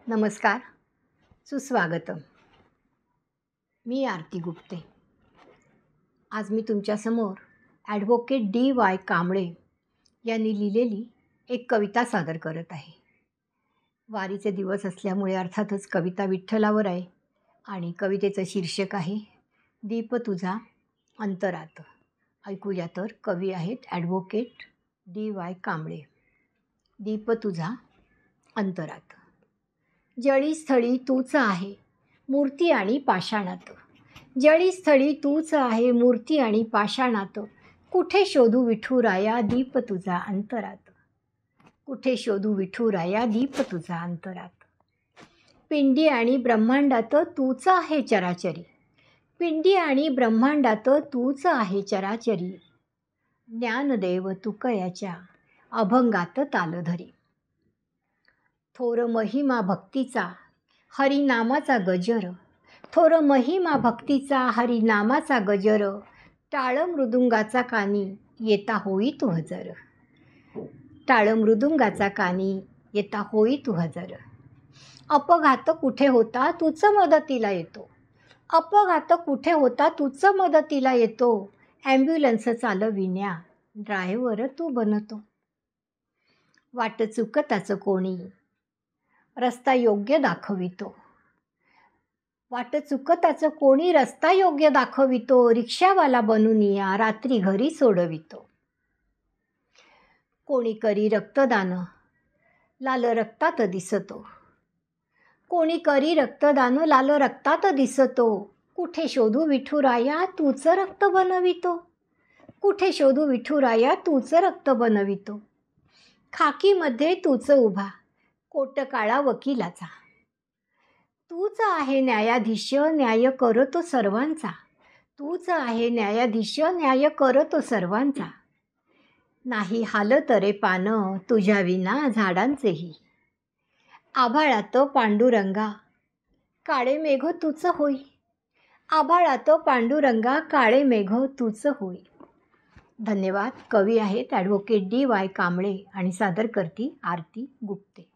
नमस्कार, सुस्वागतम. मी आरती गुप्ते. आज मी तुमच्यासमोर ॲडव्होकेट D.Y. कांबळे यांनी लिहिलेली एक कविता सादर करत आहे. वारीचे दिवस असल्यामुळे अर्थातच कविता विठ्ठलावर आहे आणि कवितेचं शीर्षक आहे दीप तुझा अंतरात. ऐकूया तर. कवी आहेत ॲडव्होकेट D.Y. कांबळे. दीप तुझा अंतरात. जळी स्थळी तूच आहे मूर्ती आणि पाषाणात. जळी स्थळी तूच आहे मूर्ती आणि पाषाणात. कुठे शोधू विठुराया दीप तुझा अंतरात. कुठे शोधू विठुराया दीप तुझा अंतरात. पिंडी आणि ब्रह्मांडात तूच आहे चराचरी. पिंडी आणि ब्रह्मांडात तूच आहे चराचरी. ज्ञानदेव तुकयाच्या अभंगात तालधरी. थोर महिमा भक्तीचा हरिनामाचा गजर. थोर महिमा भक्तीचा हरिनामाचा गजर. टाळ मृदुंगाचा कानी येता होई तू हजर. टाळ मृदुंगाचा कानी येता होई तू हजर. अपघात कुठे होता तूच मदतीला येतो. अपघात कुठे होता तूच मदतीला येतो. ॲम्ब्युलन्स चालविण्या ड्रायव्हर तू बनतो. वाट चुकताच कोणी रस्ता योग्य दाखवितो. वाट चुकताच कोणी रस्ता योग्य दाखवितो. रिक्षावाला बनून या रात्री घरी सोडवितो. कोणी करी रक्तदान लाल रक्तात दिसतो. कोणी करी रक्तदान लाल रक्तात दिसतो. कुठे शोधू विठुराया तूच रक्त बनवितो. कुठे शोधू विठुराया तूच रक्त बनवितो. खाकीमध्ये तूच उभा कोट काळा वकिलाचा. तूच आहे न्यायाधीश न्याय करतो सर्वांचा. तूच आहे न्यायाधीश न्याय करतो सर्वांचा. नाही हालत रे पान तुझ्या विना झाडांचेही. आभाळात पांडुरंगा काळे मेघ तूच होई. आभाळात पांडुरंगा काळे मेघ तूच होई. धन्यवाद. कवी आहेत ॲडव्होकेट D.Y. कांबळे आणि सादर करती आरती गुप्ते.